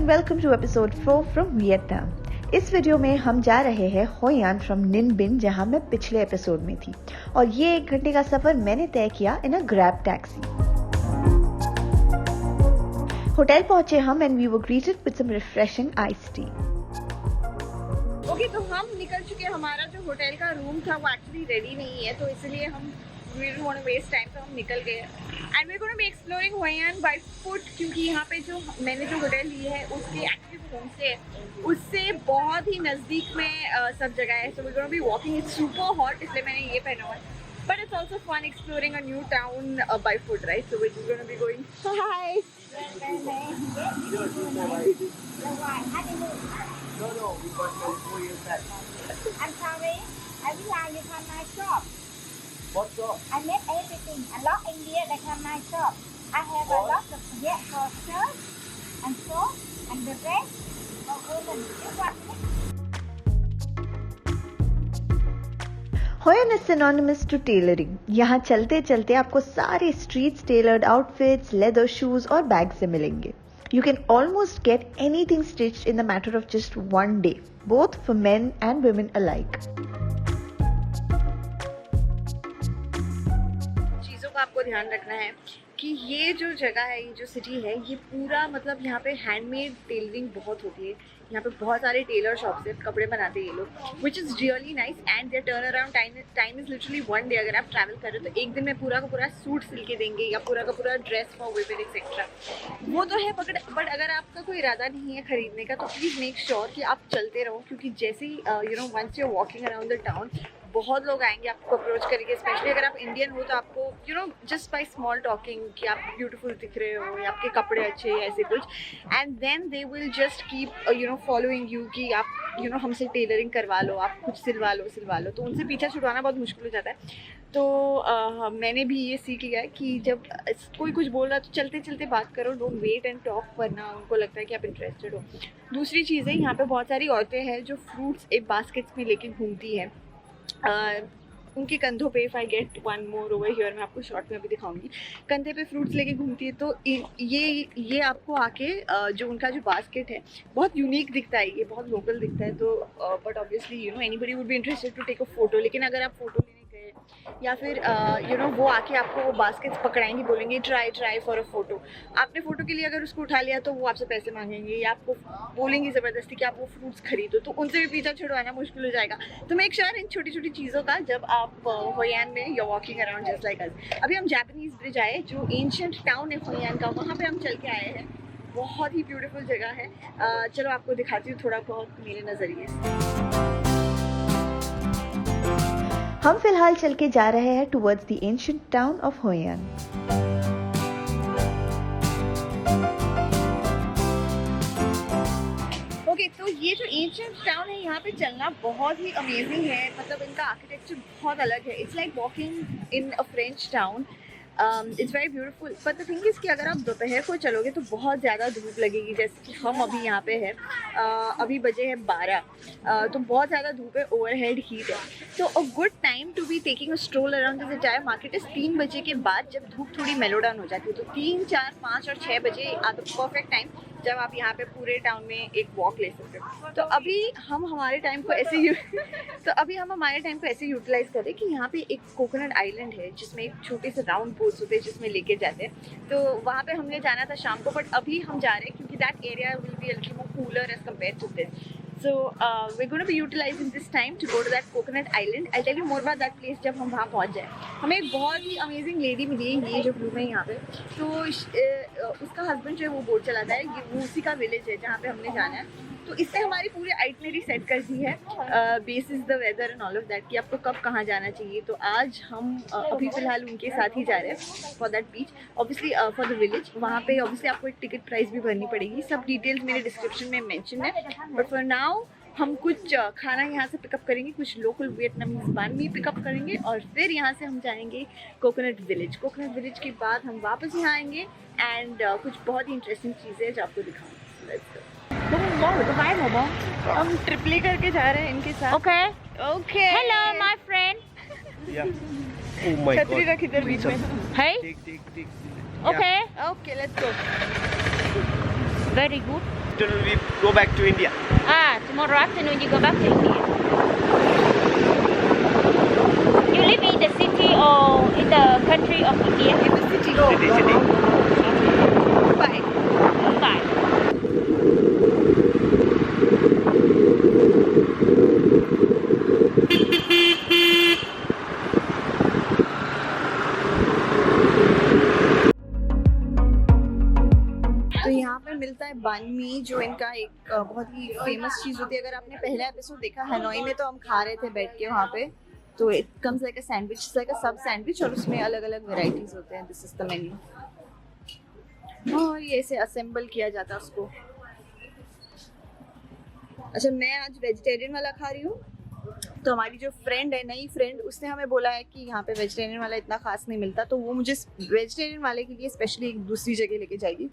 welcome to episode 4 from Vietnam. इस video में हम जा रहे हैं होय आन फ्रॉम Ninh Binh, जहां मैं पिछले एपिसोड में थी, और ये 1 घंटे का सफर मैंने तय किया in a Grab taxi. Hotel पहुंचे हम and we were greeted with some refreshing ice tea. Okay, तो हम निकल चुके हैं. हमारा जो होटल का रूम था वो एक्चुअली रेडी नहीं है, तो इसलिए हम we didn't want to waste time, तो हम निकल गए. And we're going to be exploring Hoi An by foot, क्योंकि यहाँ पे जो मैंने जो होटल ली है उसके एक्चुअली होम से उससे बहुत ही नज़दीक में सब जगह है. So we're going to be walking. It's super hot, इसलिए मैंने ये पहना हुआ है. But it's also fun exploring a new town by foot, right? So we're just going to be going. Hi. No, we got no 4 years back. I'm sorry. Every time you come my shop, What shop? I make everything. A lot India they come my shop. I have a lot of for shirts and shorts and the rest for women. You want it? होय आन is synonymous to tailoring. यहाँ चलते चलते आपको सारे streets tailored outfits, leather shoes और bag से मिलेंगे. You can almost get anything stitched in the matter of just 1 day, both for men and women alike. चीज़ों का आपको ध्यान रखना है कि ये जो जगह है, ये जो सिटी है, ये पूरा मतलब यहाँ पे हैंडमेड टेलरिंग बहुत होती है. यहाँ पे बहुत सारे टेलर शॉप्स है, कपड़े बनाते हैं ये लोग, which is really nice. And there turn around time is literally 1 day. अगर आप ट्रैवल कर रहे हो तो 1 दिन में पूरा का पूरा सूट सिल के देंगे या पूरा का पूरा ड्रेस फॉर वीमेन एक्सेट्रा. वो तो है, बट अगर आपका कोई इरादा नहीं है खरीदने का तो प्लीज़ मेक श्योर कि आप चलते रहो, क्योंकि जैसे ही once you are walking around the town बहुत लोग आएंगे आपको अप्रोच करेंगे. स्पेशली अगर आप इंडियन हो तो आपको जस्ट बाय स्मॉल टॉकिंग कि आप ब्यूटीफुल दिख रहे हो या आपके कपड़े अच्छे हैं, ऐसे कुछ. And then they will just keep following you कि आप हमसे टेलरिंग करवा लो, आप कुछ सिलवा लो. तो उनसे पीछा छुड़वाना बहुत मुश्किल हो जाता है. तो मैंने भी ये सीख लिया है कि जब कोई कुछ बोल रहा है तो चलते चलते बात करो, डोंट वेट एंड टॉक, वरना उनको लगता है कि आप इंटरेस्टेड हो. दूसरी चीज़ है, यहाँ पे बहुत सारी औरतें हैं जो फ्रूट्स एक बास्केट्स में लेके घूमती हैं. उनके कंधों पे, if I get one more over here, मैं आपको शॉर्ट में अभी दिखाऊंगी, कंधे पे फ्रूट्स लेके घूमती है. तो ये आपको आके जो उनका जो बास्केट है बहुत यूनिक दिखता है, ये बहुत लोकल दिखता है. तो but obviously anybody would be interested to take a photo. लेकिन अगर आप फोटो लेने गए या फिर वो आके आपको वो बास्केट्स पकड़ाएंगे, बोलेंगे ट्राई फॉर अ फोटो. आपने फ़ोटो के लिए अगर उसको उठा लिया तो वो आपसे पैसे मांगेंगे या आपको बोलेंगे ज़बरदस्ती कि आप वो फ्रूट्स खरीदो, तो उनसे भी पीछा छुड़वाना मुश्किल हो जाएगा. तो मेक श्योर इन छोटी छोटी चीज़ों का जब आप होय आन में you walking around just like us. अभी हम जापानीज़ ब्रिज आए, जो एंशिएंट टाउन है होय आन का, वहाँ पे हम चल के आए हैं. बहुत ही ब्यूटीफुल जगह है. चलो आपको दिखाती हूँ थोड़ा बहुत मेरे नज़रिए से. हम फिलहाल चल के जा रहे हैं towards the ancient town of होय आन. ओके, तो ये जो एंशिएंट टाउन है, यहाँ पे चलना बहुत ही अमेजिंग है. मतलब इनका आर्किटेक्चर बहुत अलग है. It's like walking in a French town. It's very beautiful. But the thing is कि अगर आप दोपहर को चलोगे तो बहुत ज़्यादा धूप लगेगी. जैसे कि हम अभी यहाँ पे है, अभी बजे हैं 12, तो बहुत ज़्यादा धूप है, ओवरहेड हीट है. तो a good time to be taking a stroll around this entire market is 3 बजे के बाद, जब धूप थोड़ी मेलो डाउन हो जाती है. तो 3, 4, 5 और 6 बजे आर द परफेक्ट टाइम जब आप यहाँ पे पूरे टाउन में एक वॉक ले सकते हो. तो अभी हम हमारे टाइम को ऐसे यूटिलाइज करें कि यहाँ पे एक कोकोनट आइलैंड है जिसमें एक छोटे से राउंड बोट्स होते हैं जिसमें लेके जाते हैं. तो वहाँ पे हमने जाना था शाम को, बट अभी हम जा रहे हैं क्योंकि that area will be a little more cooler as compared to this. So we're going to be utilizing this time to go to that coconut island. I'll tell you more about that place जब हम वहाँ पहुँच जाए. हमें एक बहुत ही amazing lady मिली है, ये जो ग्रुप है यहाँ पे. तो उसका हस्बैंड जो है वो बोट चलाता है. ये वो उसी का विलेज है जहाँ पे हमने जाना है. तो इससे हमारी पूरी आइटनरी सेट कर दी है, basis the weather and all of that, कि आपको कब कहाँ जाना चाहिए. तो आज हम अभी फ़िलहाल उनके साथ ही जा रहे हैं for that beach, obviously for the village. वहाँ पे ऑब्वियसली आपको एक टिकट प्राइस भी भरनी पड़ेगी. सब डिटेल्स मेरे डिस्क्रिप्शन में मेंशन है. बट फॉर नाउ हम कुछ खाना यहाँ से पिकअप करेंगे, कुछ लोकल वियतनामीज बान भी पिकअप करेंगे, और फिर यहाँ से हम जाएंगे कोकोनट विलेज. कोकोनट विलेज के बाद हम वापस यहाँ आएंगे एंड कुछ बहुत ही इंटरेस्टिंग चीज़ें जो आपको दिखाऊंगी. हम ट्रिपली करके जा रहे हैं इनके साथ. Okay hello my friend. Oh my छतरी God. रख इधर बीच में. है Take. Okay let's go. Very good. afternoon we go back to India. Tomorrow afternoon you go back to India. You live in the city or in the country of India? In the city. City. Bye. Bye. तो यहाँ पे मिलता है बान मी, जो इनका एक बहुत ही फेमस चीज़ होती है। अगर आपने पहला एपिसोड देखा हनोई में, तो हम खा रहे थे बैठ के वहाँ पे। तो it comes like a sandwich, like अ सब सैंडविच, और उसमें अलग अलग वेराइटीज होते हैं। दिस इज द मेन्यू, और ये ऐसे असेंबल किया जाता है उसको। अच्छा, मैं आज वेजिटेरियन वाला खा रही हूँ। तो हमारी जो फ्रेंड है, नई फ्रेंड, उसने हमें बोला है कि यहाँ पे वेजिटेरियन वाला इतना खास नहीं मिलता, तो वो मुझे वेजिटेरियन वाले के लिए स्पेशली एक दूसरी जगह लेके जाएगी।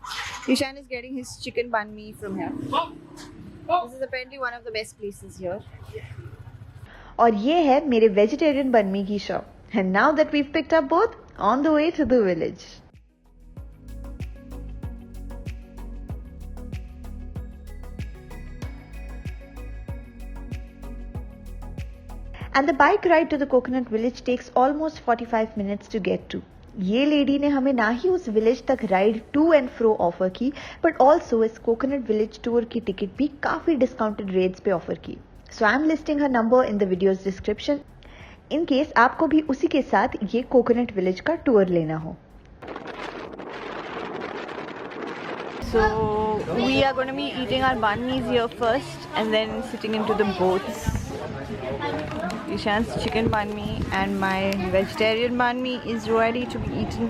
Ishan is getting his chicken banh mi from here. This is apparently one of the best places here. और ये है मेरे वेजिटेरियन बन मी की shop. And now that we picked up both, on the way to the village. And the bike ride to the coconut village takes almost 45 minutes to get to. ये lady ने हमें ना ही उस village तक ride to and fro offer की, but also इस coconut village tour की टिकट भी काफी डिस्काउंटेड रेट्स पे ऑफर की। So I am listing her number in the video's description in case आपको भी उसी के साथ ये कोकोनट विलेज का टूर लेना हो। So we are going to be eating our banh mi's here first and then sitting into the boats. Ishan's chicken banh mi and my vegetarian banh mi is ready to be eaten.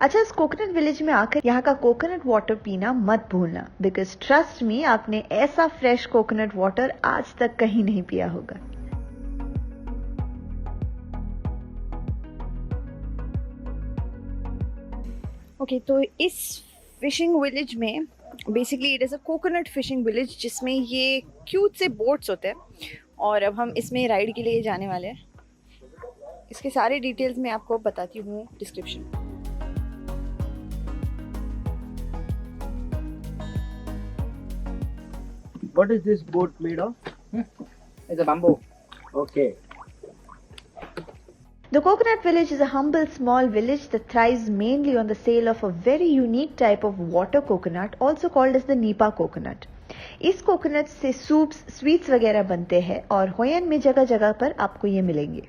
अच्छा, इस coconut village में आकर यहाँ का coconut water पीना मत भूलना, because trust me, आपने ऐसा फ्रेश कोकोनट वाटर आज तक कहीं नहीं पिया होगा। ओके, तो इस फिशिंग विलेज में basically it is a coconut fishing village, जिसमें ये क्यूट से बोट्स होते हैं, और अब हम इसमें राइड के लिए जाने वाले हैं। इसके सारे डिटेल्स मैं आपको बताती हूँ description. What is this boat made of? It's a bamboo. Okay. The Coconut Village is a humble small village that thrives mainly on the sale of a very unique type of water coconut, also called as the Nipa coconut. इस coconut से soups, sweets वगैरह बनते हैं और होयन में जगह जगह पर आपको ये मिलेंगे।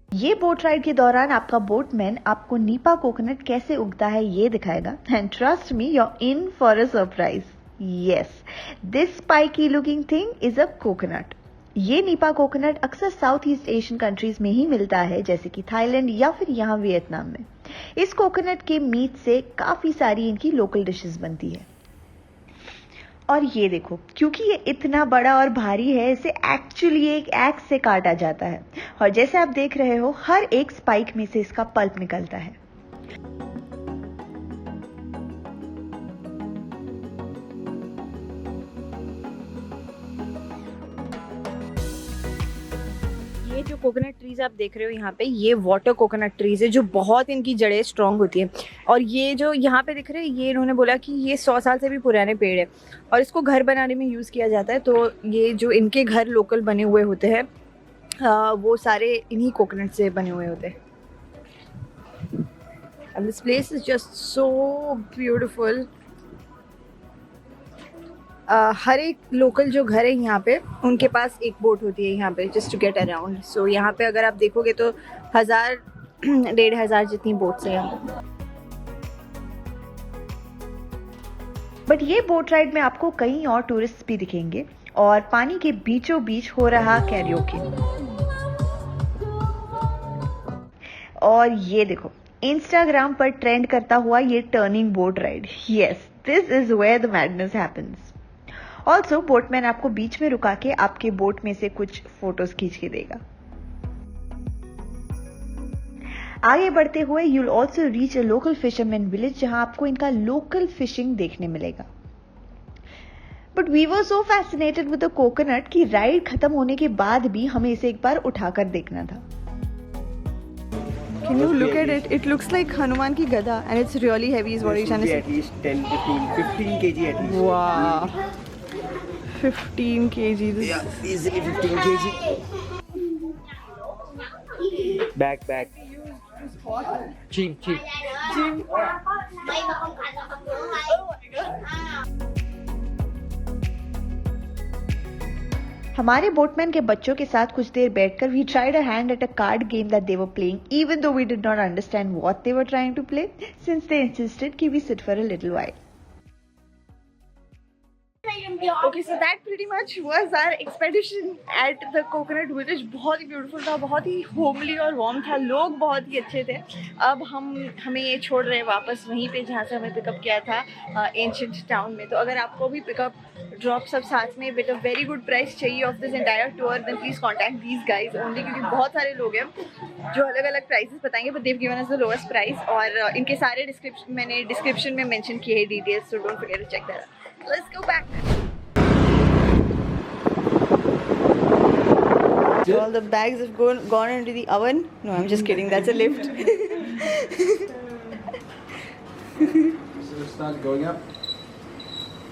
ये बोट राइड के दौरान आपका बोटमैन आपको नीपा कोकोनट कैसे उगता है ये दिखाएगा, and trust me, you are in for a surprise. Yes, this spiky looking thing is a coconut. ये नीपा कोकोनट अक्सर साउथ ईस्ट एशियन कंट्रीज में ही मिलता है, जैसे कि थाईलैंड या फिर यहाँ वियतनाम में। इस कोकोनट के मीट से काफी सारी इनकी लोकल डिशेस बनती है। और ये देखो, क्योंकि ये इतना बड़ा और भारी है, इसे एक्चुअली एक एक्स से काटा जाता है, और जैसे आप देख रहे हो हर एक स्पाइक में से इसका पल्प निकलता है। ये जो कोकोनट ट्रीज आप देख रहे हो यहाँ पे, ये वाटर कोकोनट ट्रीज है, जो बहुत इनकी जड़ें स्ट्रॉन्ग होती है। और ये जो यहाँ पे दिख रहे हैं, ये इन्होंने बोला कि ये 100 साल से भी पुराने पेड़ है, और इसको घर बनाने में यूज़ किया जाता है। तो ये जो इनके घर लोकल बने हुए होते हैं, वो सारे इन्हीं कोकोनट से बने हुए होते हैं। And this place is just so beautiful. हर एक लोकल जो घर है यहाँ पे, उनके पास एक बोट होती है यहाँ पे, जस्ट टू गेट अराउंड। सो यहाँ पे अगर आप देखोगे तो 1000-1500 जितनी बोट्स हैं यहाँ पे। बट ये बोट राइड में आपको कई और टूरिस्ट भी दिखेंगे, और पानी के बीचों बीच हो रहा कैरियोके। और ये देखो, इंस्टाग्राम पर ट्रेंड करता हुआ ये turning boat ride. Yes, this is where the madness happens. Also boatman आपको बीच में रुका के आपके बोट में से कुछ फोटोज खींच के देगा। आगे बढ़ते हुए you will also reach a local fisherman village, जहां आपको इनका लोकल फिशिंग देखने मिलेगा। But we were so fascinated with the coconut कि राइड खत्म होने के बाद भी हमें इसे एक बार उठाकर देखना था। Can you Must be look at least- it? It looks like Hanuman ki gada and it's really heavy is what This you're should trying to be say. at least 10, 15 kg at least. Wow. 15 kg. This Yeah, easily 15 kg. Back. Cheap. हमारे boatman के बच्चों के साथ कुछ देर बैठकर we tried a hand at a card game that they were playing, even though we did not understand what they were trying to play, since they insisted कि we sit for a little while. Okay, so that pretty much was our expedition at the coconut village. बहुत ही beautiful था, बहुत ही homely और warm था, लोग बहुत ही अच्छे थे. अब हमें ये छोड़ रहे हैं वापस वहीं पे जहाँ से हमें पिकअप किया था एंशिएंट टाउन में. तो अगर आपको भी पिकअप ड्रॉप सब साथ में with a very good price चाहिए of this entire tour, then please contact these guys only, क्योंकि बहुत सारे लोग हैं जो अलग अलग प्राइसेस बताएंगे, but they've given us the lowest price. और इनके सारे मैंने डिस्क्रिप्शन में मेंशन किए हैं details, so don't forget to check that out. Let's go back. All the bags have gone into the oven. No, I'm just kidding. That's a lift. Start going up.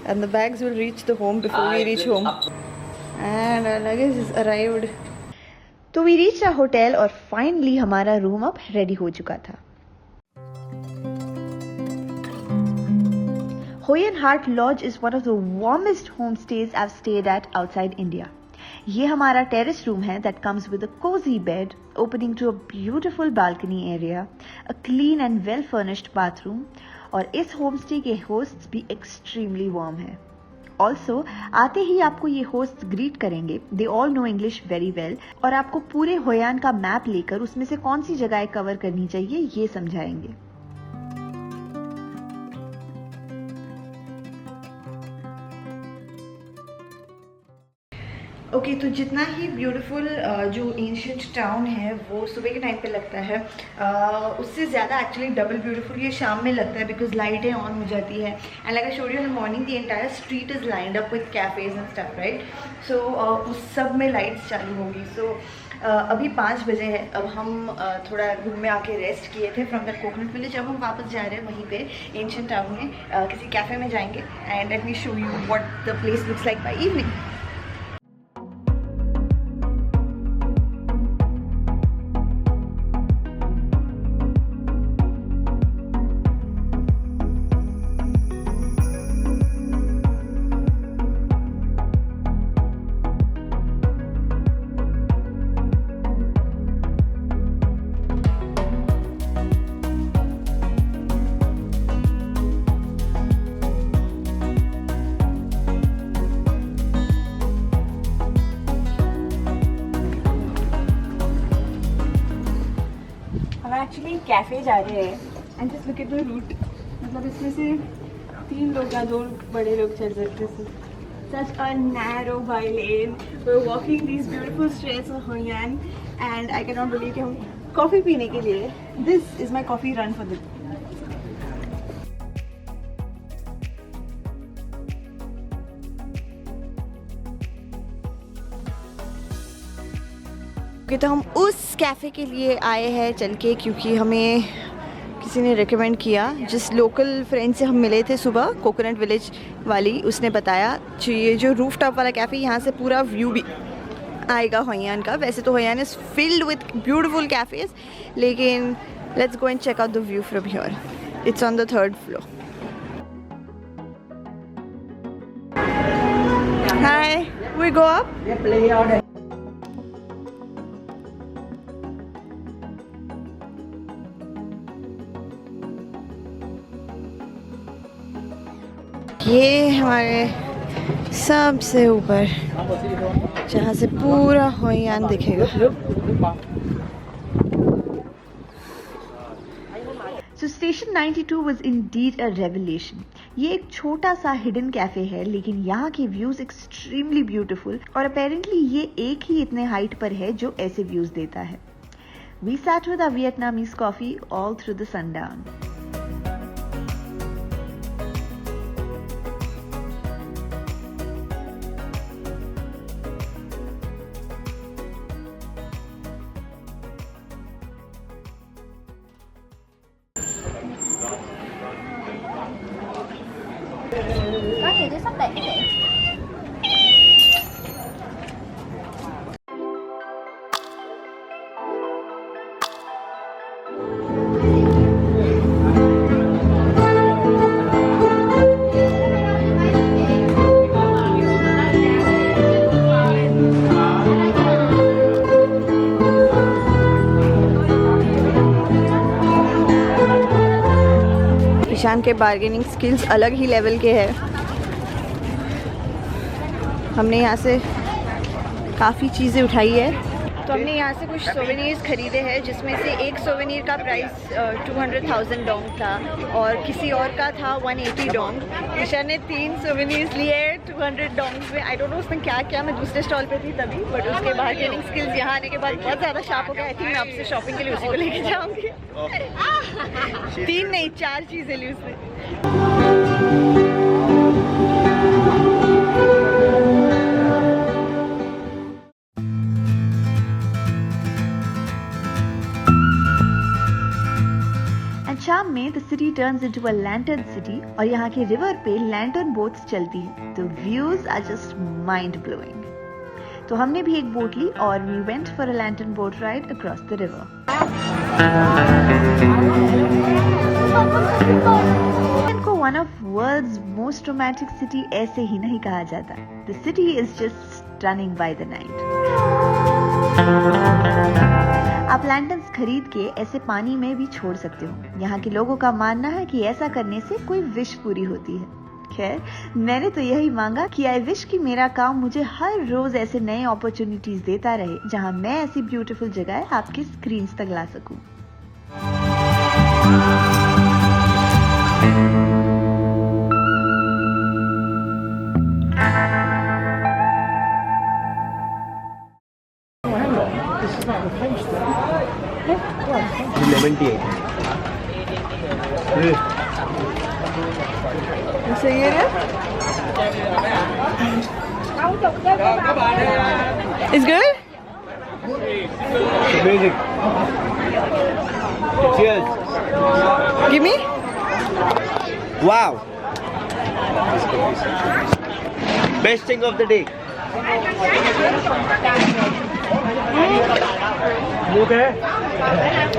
And the bags will reach the home before we reach home. And our luggage has arrived. तो we reached our hotel और finally हमारा room अब ready हो चुका था. Hoyan Hart Lodge is one of the warmest homestays I've stayed at outside India. ये हमारा terrace room है that comes with a cozy bed opening to a beautiful balcony area, a clean and well furnished bathroom, और इस homestay के hosts भी extremely warm है. Also, आते ही आपको ये होस्ट्स ग्रीट करेंगे. They all know English very well और आपको पूरे होयान का मैप लेकर उसमें से कौन सी जगहें कवर करनी चाहिए ये समझाएंगे. ओके तो जितना ही ब्यूटीफुल जो एंशिएंट टाउन है वो सुबह के टाइम पे लगता है, उससे ज़्यादा एक्चुअली डबल ब्यूटीफुल ये शाम में लगता है, बिकॉज लाइटें ऑन हो जाती है. And like I showed you in the morning the entire street is lined up with cafes and stuff, right. So उस सब में लाइट्स चालू होगी. सो अभी 5 बजे है. अब हम थोड़ा रूम में आके रेस्ट किए थे फ्रॉम दैट कोकोनट विलेज. अब हम वापस जा रहे हैं वहीं पे एंशिएंट टाउन में किसी कैफ़े में जाएंगे and let me show you what the place looks like by evening. Actually café जा रहे हैं and just look at the route. मतलब इसमें से 3 लोग या 2 बड़े लोग चल सकते हैं. Such a narrow by lane. We're walking these beautiful streets of Hoi An and I cannot believe कि हम कॉफ़ी पीने के लिए. This is my coffee run for the day. तो हम उस कैफ़े के लिए आए हैं चल के, क्योंकि हमें किसी ने रिकमेंड किया. जिस लोकल फ्रेंड से हम मिले थे सुबह कोकोनट विलेज वाली, उसने बताया ये जो रूफ टॉप वाला कैफ़े, यहाँ से पूरा व्यू भी आएगा होयान का. वैसे तो Hoi An is filled with beautiful cafes, लेकिन let's go and check out the view from here. It's on the 3rd floor. Hi, we go up? ये हमारे सबसे ऊपर जहाँ से पूरा होयान दिखेगा. So Station 92 was indeed a revelation. ये एक छोटा सा हिडन कैफे है, लेकिन यहाँ के व्यूज एक्सट्रीमली ब्यूटीफुल और अपेरेंटली ये एक ही इतने हाइट पर है जो ऐसे व्यूज देता है. We sat with our Vietnamese coffee all through the sundown. Có nhiều thứ sắp đẹp như vậy. Ishan के बार्गेनिंग स्किल्स अलग ही लेवल के हैं। हमने यहाँ से काफ़ी चीज़ें उठाई है। तो हमने यहाँ से कुछ सोवेनियर्स खरीदे हैं, जिसमें से एक सोवेनियर का प्राइस 200,000 डोंग था और किसी और का था 180 डोंग। ईशान ने 3 सोवेनियर्स लिए 200 डोंग्स में। आई डोंट नो उसने क्या किया, मैं दूसरे स्टॉल पे थी तभी, बट उसके बार्गेनिंग स्किल्स यहाँ आने के बाद बहुत ज़्यादा शार्प हो गया। आई थिंक मैं आपसे शॉपिंग के लिए उसी को लेके जाऊँगी। 3 नहीं 4 चीज़ें ली उसने। शाम में the city turns into a lantern city और यहाँ के रिवर पे लैंटर्न बोट्स चलती है। तो views are just mind blowing. तो हमने भी एक बोट ली और we went for a lantern boat ride across the river. को one of world's most romantic city ऐसे ही नहीं कहा जाता। The city is just stunning by the night. आप लैंटर्न्स खरीद के ऐसे पानी में भी छोड़ सकते हो। यहाँ के लोगों का मानना है कि ऐसा करने से कोई विश पूरी होती है। खैर, मैंने तो यही मांगा कि आई विश कि मेरा काम मुझे हर रोज ऐसे नए अपॉर्चुनिटीज देता रहे, जहाँ मैं ऐसी ब्यूटीफुल जगह आपकी स्क्रीन तक ला सकूं। लेमन टी सही है। It's good? Amazing. Cheers. Give me? Wow. Best thing of the day. Okay.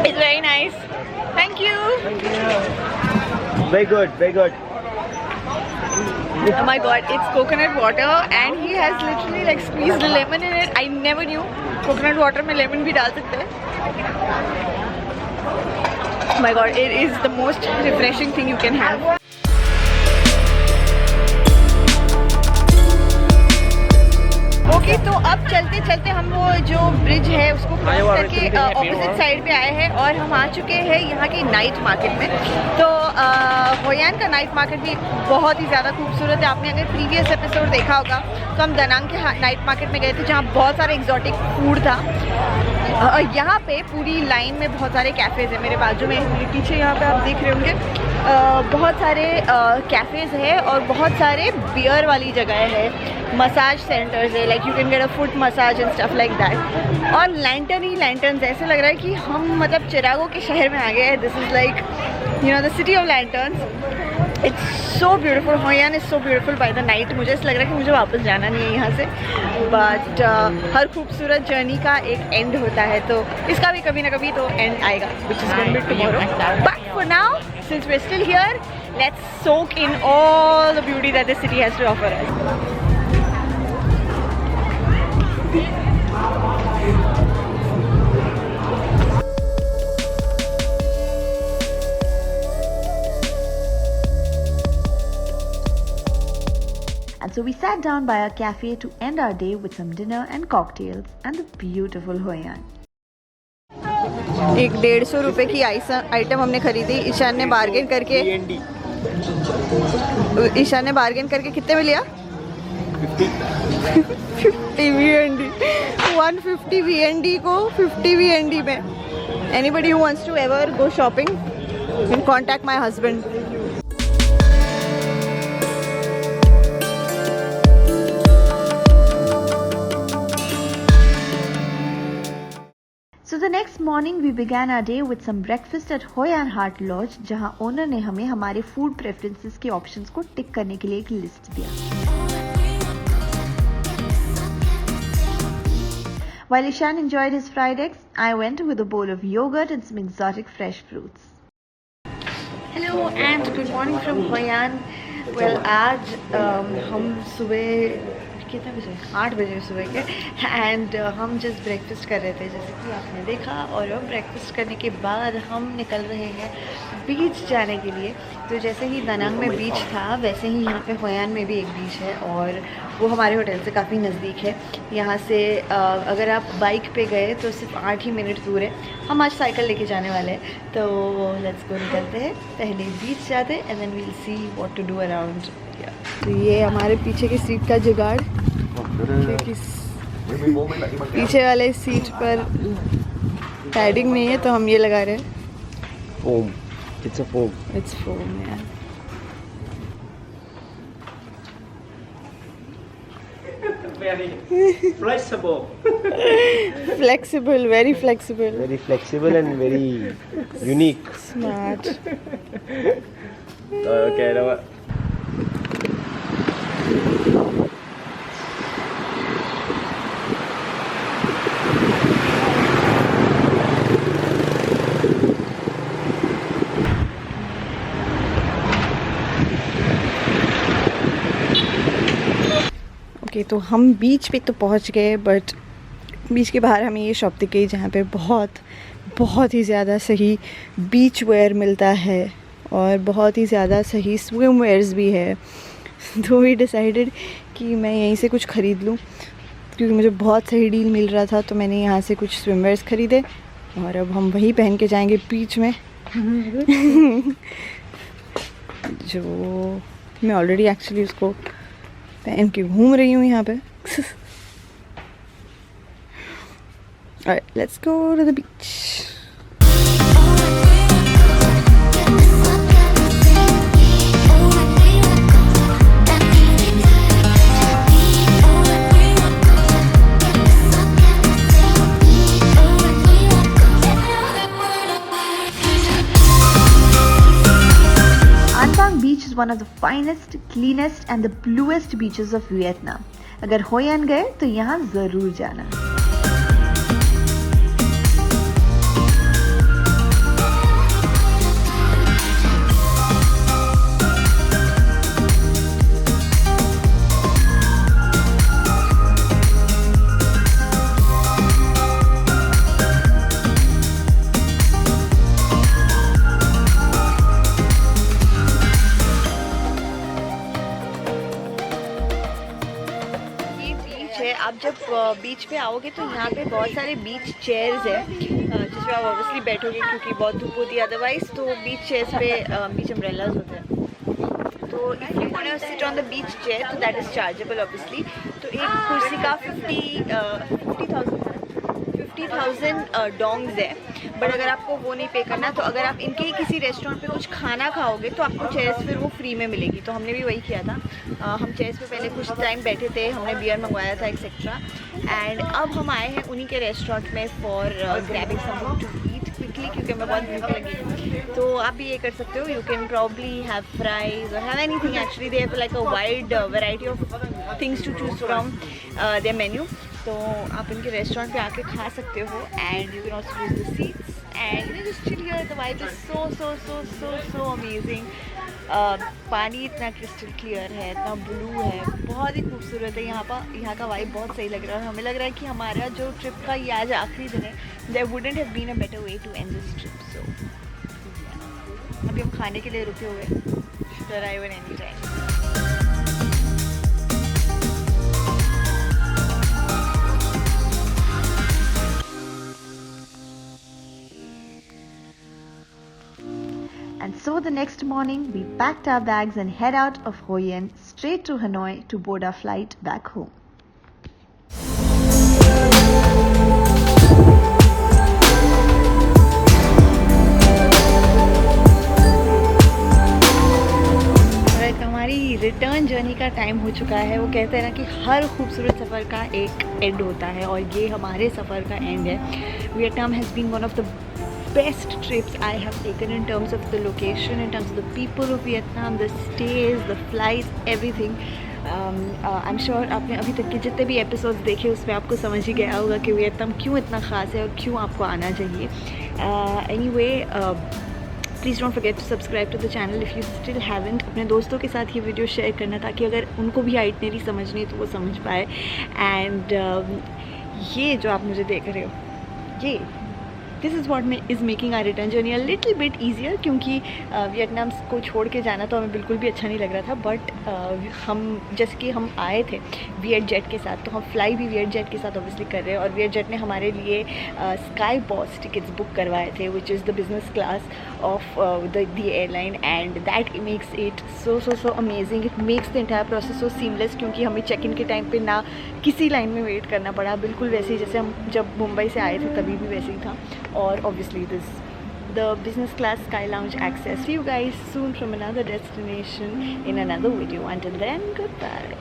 It's very nice. Thank you. Very good, very good. Oh my god, it's coconut water and he has literally like squeezed lemon in it. I never knew coconut water में lemon भी डाल सकते हैं. Oh my god, it is the most refreshing thing you can have. Okay, तो अब चलते चलते हम वो जो ब्रिज है उसको क्रॉस करके ऑपोजिट साइड पे आए हैं और हम आ चुके हैं यहाँ की नाइट मार्केट में। तो होयान का नाइट मार्केट भी बहुत ही ज़्यादा खूबसूरत है। आपने अगर प्रीवियस एपिसोड देखा होगा तो हम दनांग के नाइट मार्केट में गए थे, जहाँ बहुत सारा एग्जॉटिक फूड था। यहाँ पे पूरी लाइन में बहुत सारे कैफ़ेज़ हैं। मेरे बाजू में मेरे पीछे यहाँ पे आप देख रहे होंगे बहुत सारे कैफ़ेज़ हैं और बहुत सारे बियर वाली जगह है, मसाज सेंटर्स है, like you can get a foot massage and stuff like that. और लैंटर्न ही लैंटर्न्स, ऐसे लग रहा है कि हम मतलब चिरागों के शहर में आ गए हैं। This is like you know the city of lanterns. It's so beautiful. Hoi An is so beautiful bye the night. मुझे ऐसा लग रहा है कि मुझे वापस जाना नहीं है यहाँ से, बट हर खूबसूरत जर्नी का एक एंड होता है, तो इसका भी कभी ना कभी तो एंड आएगा, which is going to be tomorrow. But for now, since we are still here, let's soak in all the beauty that the city has to offer us. And so we sat down by a cafe to end our day with some dinner and cocktails and the beautiful Hoi An. 150 रुपए की item हमने खरीदी। ईशान ने bargain करके कितने में लिया? 50 VND। 150 VND को 50 VND में। Anybody who wants to ever go shopping can contact my husband. So the next morning we began our day with some breakfast at Hoi An Heart Lodge, जहां owner ने हमें हमारे food preferences के options को टिक करने के लिए एक लिस्ट दिया. While Ishan enjoyed his fried eggs, I went with a bowl of yogurt and some exotic fresh fruits. Hello and good morning from Hoi An. Well, आज हम सुबह कितने बजे 8 बजे सुबह के एंड हम जस्ट ब्रेकफास्ट कर रहे थे जैसे कि आपने देखा. और अब ब्रेकफास्ट करने के बाद हम निकल रहे हैं बीच जाने के लिए. तो जैसे ही दानांग में बीच था वैसे ही यहाँ पे होय अन में भी एक बीच है और वो हमारे होटल से काफ़ी नज़दीक है. यहाँ से अगर आप बाइक पे गए तो सिर्फ 8 ही मिनट दूर है. हम आज साइकिल लेके जाने वाले हैं तो लेट्स गो निकलते हैं. पहले बीच जाते and then we'll see what to do around. तो ये हमारे पीछे की सीट का जुगाड़, क्योंकि पीछे वाले सीट पर पैडिंग नहीं है तो हम ये लगा रहे हैं. Foam. It's a foam. It's foam, yeah. Very flexible. Flexible, very flexible. Very flexible and very unique. Smart. Okay, now what? तो हम बीच पे तो पहुंच गए बट बीच के बाहर हमें ये शॉप दिख गई जहाँ पे बहुत ही ज़्यादा सही बीच वेयर मिलता है और बहुत ही ज़्यादा सही स्विम वेयर्स भी है. तो वी डिसाइडेड कि मैं यहीं से कुछ ख़रीद लूँ क्योंकि मुझे बहुत सही डील मिल रहा था. तो मैंने यहाँ से कुछ स्विम वेयर्स ख़रीदे और अब हम वही पहन के जाएंगे बीच में. जो मैं ऑलरेडी एक्चुअली उसको पहन के घूम रही हूँ यहाँ पे. Alright, let's go to the beach. An Beach is one of the finest, cleanest and the bluest beaches of Vietnam. अगर होय अन गए तो यहाँ ज़रूर जाना. आप जब बीच पे आओगे तो यहाँ पे बहुत सारे बीच चेयर्स है जिस पे आप ऑब्वियसली बैठोगे क्योंकि बहुत धूप होती है. अदरवाइज तो बीच चेयर्स पे बीच अम्ब्रेलाज होते हैं. तो if you want to sit on the beach chair तो दैट इज़ चार्जेबल ऑब्वियसली. तो एक कुर्सी का 50,000 डोंग्स है. बट अगर आपको वो नहीं पे करना तो अगर आप इनके ही किसी रेस्टोरेंट पे कुछ खाना खाओगे तो आपको चेयर्स फिर वो फ्री में मिलेगी. तो हमने भी वही किया था. हम चेयर्स पे पहले कुछ टाइम बैठे थे, हमने बियर मंगवाया था एक्सेट्रा. एंड अब हम आए हैं उन्हीं के रेस्टोरेंट में for grabbing something to eat quickly क्योंकि हमें बहुत भूख लगी. तो आप भी ये कर सकते हो. You can probably have fries और have anything. Actually they have like a wide variety of things to choose from their menu. तो आप इनके रेस्टोरेंट पे आके खा सकते हो and you can also use the seats and just chill here. The vibe is so amazing. पानी इतना क्रिस्टल क्लियर है, इतना ब्लू है, बहुत ही खूबसूरत है. यहाँ का वाइब बहुत सही लग रहा है. हमें लग रहा है कि हमारा जो ट्रिप का ये आज आखिरी दिन है. There wouldn't have been a better way to end this trip. सो अभी हम खाने के लिए रुके हुए. Should arrive at any time. And so the next morning, we packed our bags and head out of Hoi An straight to Hanoi to board our flight back home. हमारी return journey का time हो चुका है। वो कहते हैं ना कि हर खूबसूरत सफ़र का एक एंड होता है और ये हमारे सफ़र का एंड है। Vietnam has been one of the best trips I have taken in terms of the location, in terms of the people of Vietnam, the stays, the flights, everything. I'm sure आपने अभी तक के जितने भी episodes देखे उसमें आपको समझ ही गया होगा कि वियतनाम क्यों इतना ख़ास है और क्यों आपको आना चाहिए। Anyway, please don't forget to subscribe to the channel if you still haven't. अपने दोस्तों के साथ ये वीडियो शेयर करना ताकि अगर उनको भी आइटनरी समझनी है तो वो समझ पाए। एंड ये जो आप मुझे देख रहे हो, ये this is what is making our return journey a little bit easier, क्योंकि वियतनाम को छोड़ के जाना तो हमें बिल्कुल भी अच्छा नहीं लग रहा था। बट हम जैसे कि हम आए थे वियट जेट के साथ, तो हम फ्लाई भी वियट जेट के साथ ऑब्वियसली कर रहे हैं। और वियट जेट ने हमारे लिए स्काई बॉस टिकट्स बुक करवाए थे, which is the business class of the airline, and that makes it so amazing. It makes the entire process so seamless, क्योंकि हमें चेक इन के टाइम पे ना किसी लाइन में वेट करना पड़ा, बिल्कुल वैसे ही जैसे हम जब मुंबई से आए थे तभी भी वैसे ही था। और obviously this the business class sky lounge access. See you guys soon from another destination in another video. Until then, goodbye.